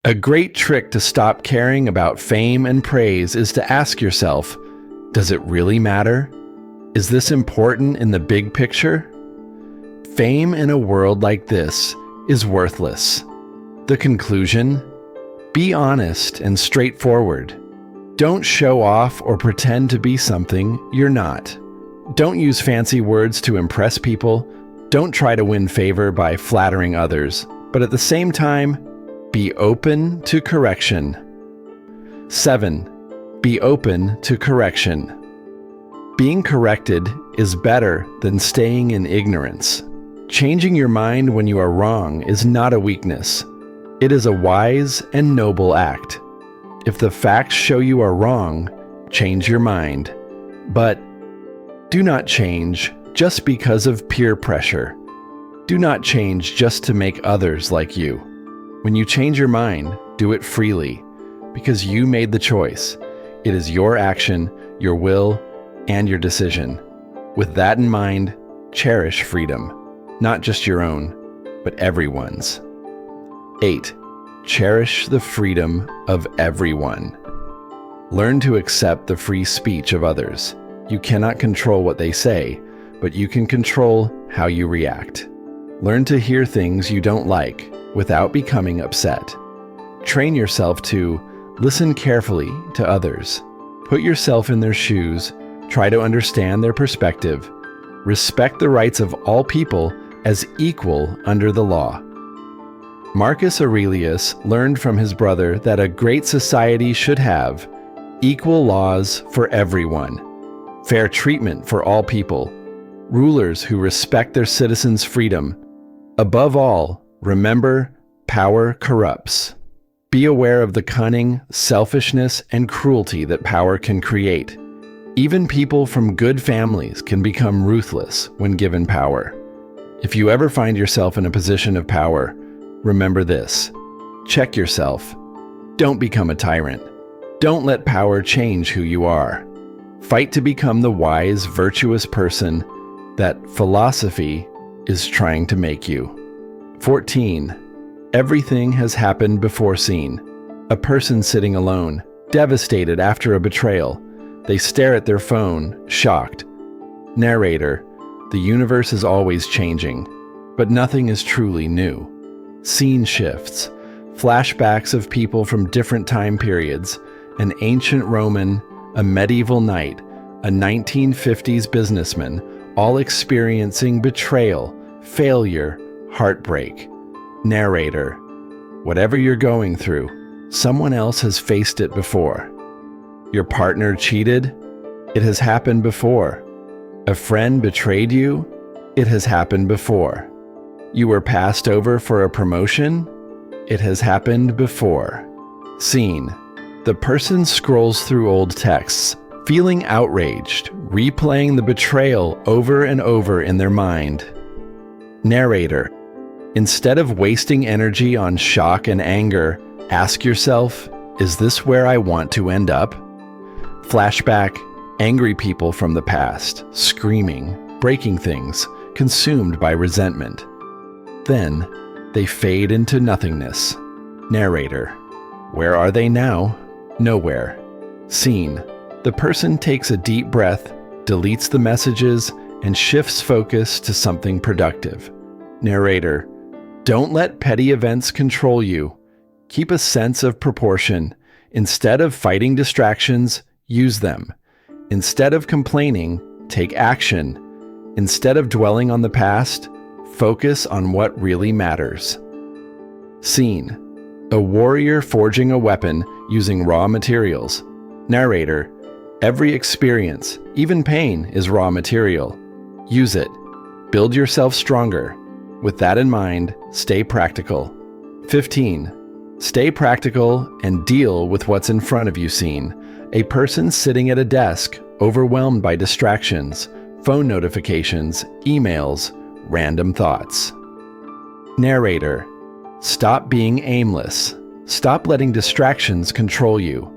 A great trick to stop caring about fame and praise is to ask yourself, does it really matter? Is this important in the big picture? Fame in a world like this is worthless. The conclusion? Be honest and straightforward. Don't show off or pretend to be something you're not. Don't use fancy words to impress people. Don't try to win favor by flattering others. But at the same time, be open to correction. 7. Be open to correction. Being corrected is better than staying in ignorance. Changing your mind when you are wrong is not a weakness. It is a wise and noble act. If the facts show you are wrong, change your mind. But do not change just because of peer pressure. Do not change just to make others like you. When you change your mind, do it freely, because you made the choice. It is your action, your will, and your decision. With that in mind, cherish freedom, not just your own, but everyone's. 8. Cherish the freedom of everyone. Learn to accept the free speech of others. You cannot control what they say, but you can control how you react. Learn to hear things you don't like without becoming upset. Train yourself to listen carefully to others. Put yourself in their shoes. Try to understand their perspective. Respect the rights of all people as equal under the law. Marcus Aurelius learned from his brother that a great society should have equal laws for everyone, fair treatment for all people, rulers who respect their citizens' freedom. Above all, remember, power corrupts. Be aware of the cunning, selfishness, and cruelty that power can create. Even people from good families can become ruthless when given power. If you ever find yourself in a position of power, remember this. Check yourself. Don't become a tyrant. Don't let power change who you are. Fight to become the wise, virtuous person that philosophy is trying to make you. 14. Everything has happened before seen. A person sitting alone, devastated after a betrayal. They stare at their phone, shocked. Narrator, the universe is always changing, but nothing is truly new. Scene shifts, flashbacks of people from different time periods, an ancient Roman, a medieval knight, a 1950s businessman, all experiencing betrayal, failure, heartbreak. Narrator, whatever you're going through, someone else has faced it before. Your partner cheated? It has happened before. A friend betrayed you? It has happened before. You were passed over for a promotion? It has happened before. Scene. The person scrolls through old texts, feeling outraged, replaying the betrayal over and over in their mind. Narrator. Instead of wasting energy on shock and anger, ask yourself, is this where I want to end up? Flashback. Angry people from the past, screaming, breaking things, consumed by resentment. Then, they fade into nothingness. Narrator. Where are they now? Nowhere. Scene. The person takes a deep breath, deletes the messages, and shifts focus to something productive. Narrator. Don't let petty events control you. Keep a sense of proportion. Instead of fighting distractions, use them. Instead of complaining, take action. Instead of dwelling on the past, focus on what really matters. Scene. A warrior forging a weapon using raw materials. Narrator. Every experience, even pain, is raw material. Use it. Build yourself stronger. With that in mind, stay practical. 15. Stay practical and deal with what's in front of you. Scene. A person sitting at a desk, overwhelmed by distractions, phone notifications, emails, random thoughts. Narrator. Stop being aimless. Stop letting distractions control you.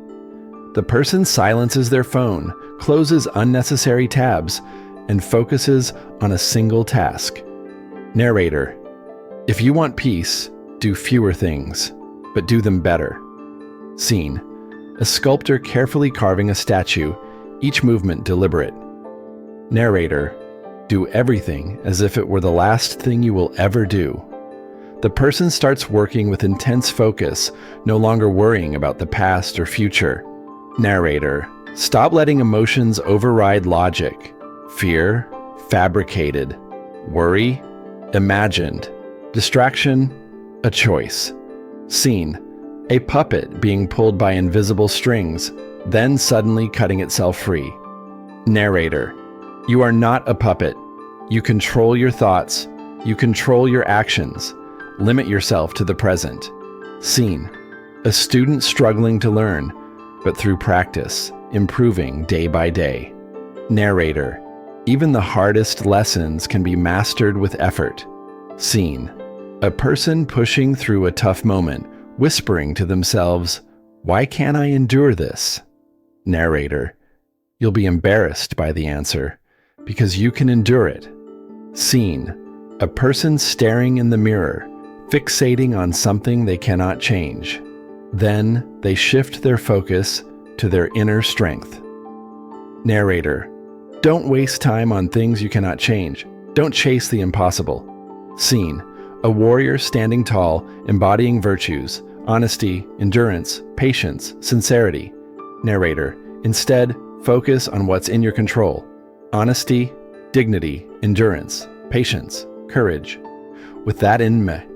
The person silences their phone, closes unnecessary tabs, and focuses on a single task. Narrator. If you want peace, do fewer things. but do them better. Scene: a sculptor carefully carving a statue, each movement deliberate. Narrator: do everything as if it were the last thing you will ever do. The person starts working with intense focus, no longer worrying about the past or future. Narrator: stop letting emotions override logic. Fear: fabricated. Worry: imagined. Distraction: a choice. Scene: a puppet being pulled by invisible strings, then suddenly cutting itself free. Narrator: you are not a puppet. You control your thoughts. You control your actions. Limit yourself to the present. Scene: a student struggling to learn, but through practice, improving day by day. Narrator: even the hardest lessons can be mastered with effort. Scene: a person pushing through a tough moment, whispering to themselves, "Why can't I endure this?" Narrator: you'll be embarrassed by the answer, because you can endure it. Scene: a person staring in the mirror, fixating on something they cannot change. Then they shift their focus to their inner strength. Narrator: don't waste time on things you cannot change. Don't chase the impossible. Scene: a warrior standing tall, embodying virtues, honesty, endurance, patience, sincerity. Narrator: instead, focus on what's in your control. Honesty, dignity, endurance, patience, courage. With that in mind.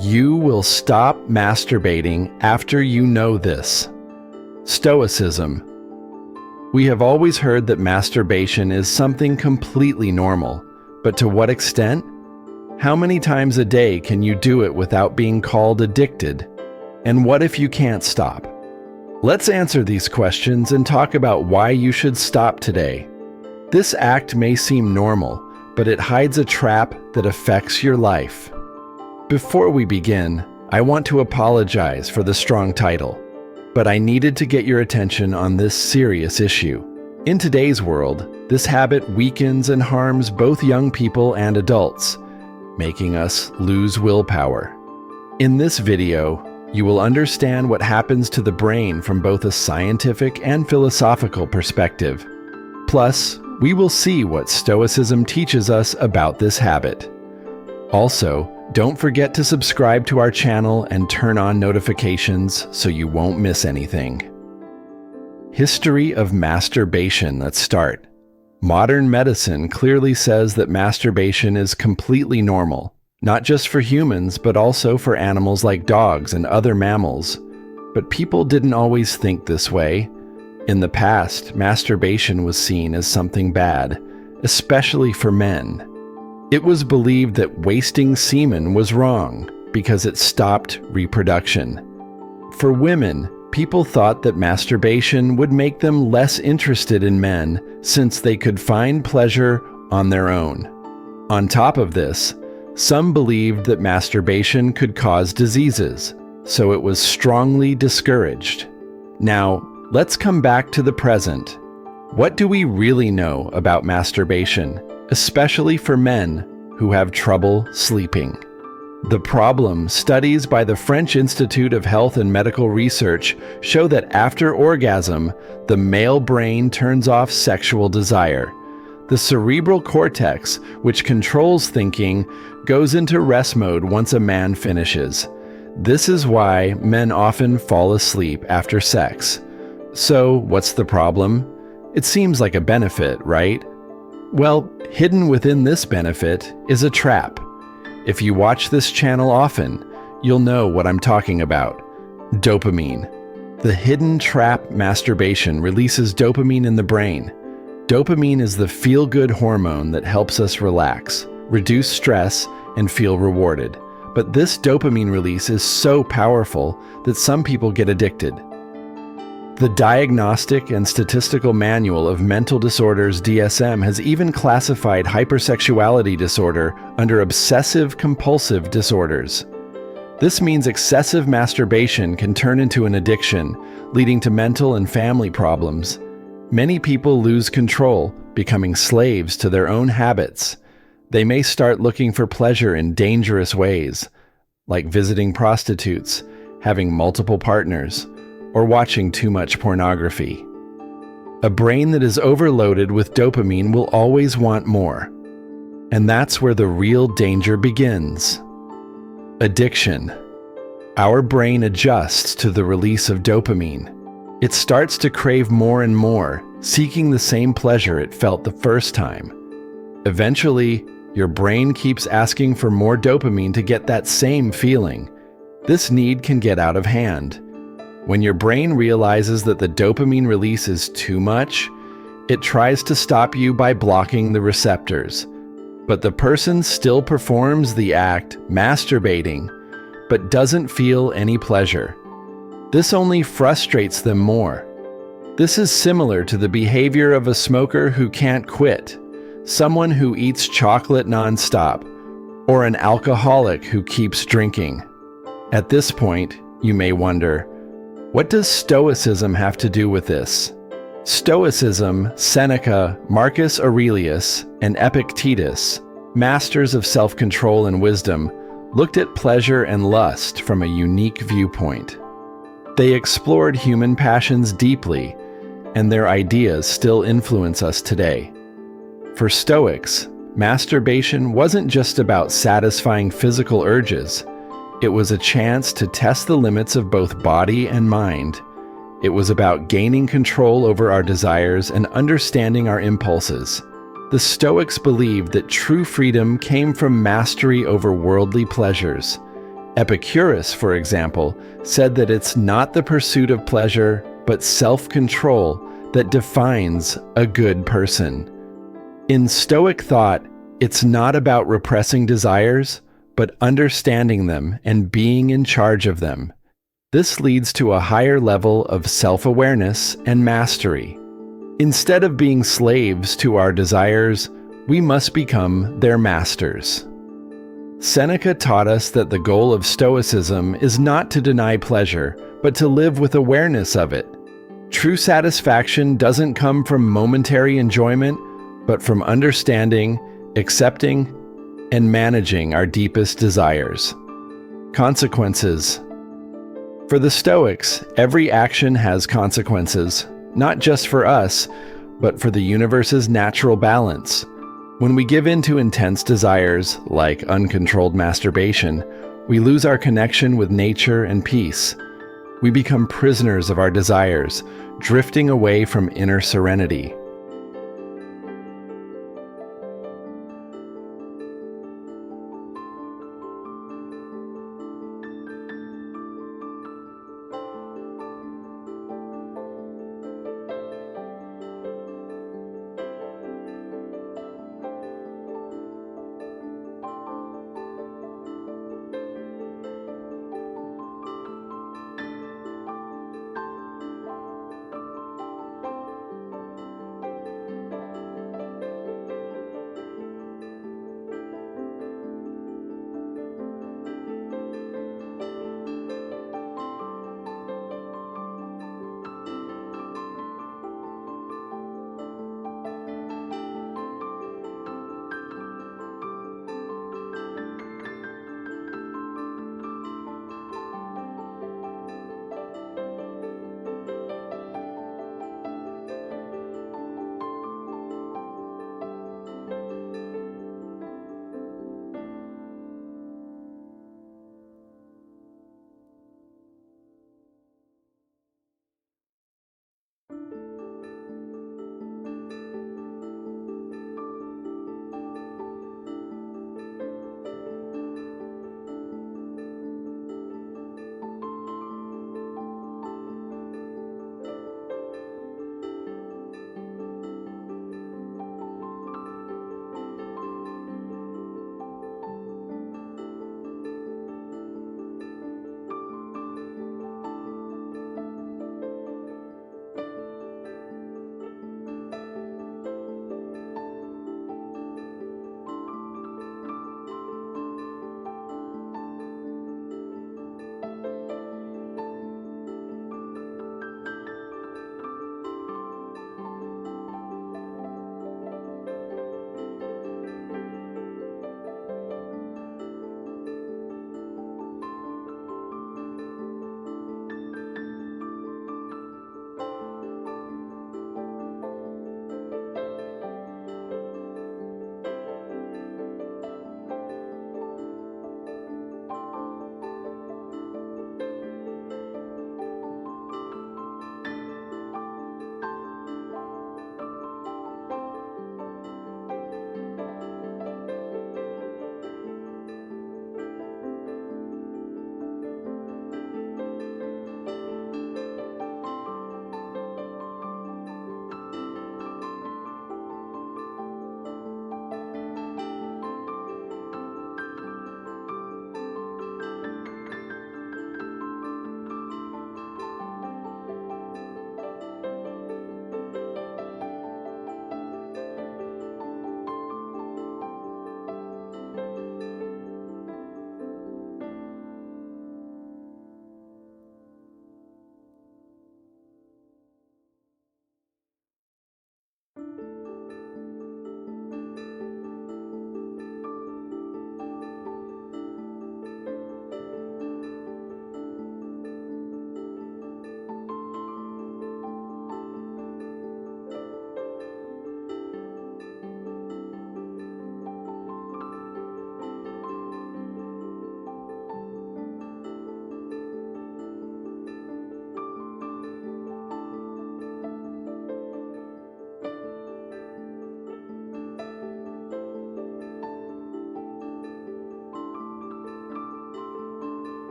You will stop masturbating after you know this. Stoicism. We have always heard that masturbation is something completely normal, but to what extent? How many times a day can you do it without being called addicted? And what if you can't stop? Let's answer these questions and talk about why you should stop today. This act may seem normal, but it hides a trap that affects your life. Before we begin, I want to apologize for the strong title, but I needed to get your attention on this serious issue. In today's world, this habit weakens and harms both young people and adults, making us lose willpower. In this video, you will understand what happens to the brain from both a scientific and philosophical perspective. Plus, we will see what Stoicism teaches us about this habit. Also, don't forget to subscribe to our channel and turn on notifications so you won't miss anything. History of masturbation. Let's start. Modern medicine clearly says that masturbation is completely normal, not just for humans, but also for animals like dogs and other mammals. But people didn't always think this way. In the past, masturbation was seen as something bad, especially for men. It was believed that wasting semen was wrong because it stopped reproduction. For women, people thought that masturbation would make them less interested in men since they could find pleasure on their own. On top of this, some believed that masturbation could cause diseases, so it was strongly discouraged. Now, let's come back to the present. What do we really know about masturbation, especially for men who have trouble sleeping? The problem, studies by the French Institute of Health and Medical Research show that after orgasm, the male brain turns off sexual desire. The cerebral cortex, which controls thinking, goes into rest mode once a man finishes. This is why men often fall asleep after sex. So, what's the problem? It seems like a benefit, right? Well, hidden within this benefit is a trap. If you watch this channel often, you'll know what I'm talking about. Dopamine. The hidden trap masturbation releases dopamine in the brain. Dopamine is the feel-good hormone that helps us relax, reduce stress, and feel rewarded. But this dopamine release is so powerful that some people get addicted. The Diagnostic and Statistical Manual of Mental Disorders (DSM) has even classified hypersexuality disorder under obsessive-compulsive disorders. This means excessive masturbation can turn into an addiction, leading to mental and family problems. Many people lose control, becoming slaves to their own habits. They may start looking for pleasure in dangerous ways, like visiting prostitutes, having multiple partners, or watching too much pornography. A brain that is overloaded with dopamine will always want more. And that's where the real danger begins. Addiction. Our brain adjusts to the release of dopamine. It starts to crave more and more, seeking the same pleasure it felt the first time. Eventually, your brain keeps asking for more dopamine to get that same feeling. This need can get out of hand. When your brain realizes that the dopamine release is too much, it tries to stop you by blocking the receptors. But the person still performs the act, masturbating, but doesn't feel any pleasure. This only frustrates them more. This is similar to the behavior of a smoker who can't quit, someone who eats chocolate nonstop, or an alcoholic who keeps drinking. At this point, you may wonder, what does Stoicism have to do with this? Stoicism, Seneca, Marcus Aurelius, and Epictetus, masters of self-control and wisdom, looked at pleasure and lust from a unique viewpoint. They explored human passions deeply, and their ideas still influence us today. For Stoics, masturbation wasn't just about satisfying physical urges. It was a chance to test the limits of both body and mind. It was about gaining control over our desires and understanding our impulses. The Stoics believed that true freedom came from mastery over worldly pleasures. Epicurus, for example, said that it's not the pursuit of pleasure, but self-control that defines a good person. In Stoic thought, it's not about repressing desires, but understanding them and being in charge of them. This leads to a higher level of self-awareness and mastery. Instead of being slaves to our desires, we must become their masters. Seneca taught us that the goal of Stoicism is not to deny pleasure, but to live with awareness of it. True satisfaction doesn't come from momentary enjoyment, but from understanding, accepting, and managing our deepest desires. Consequences. For the Stoics, every action has consequences, not just for us, but for the universe's natural balance. When we give in to intense desires, like uncontrolled masturbation, we lose our connection with nature and peace. We become prisoners of our desires, drifting away from inner serenity.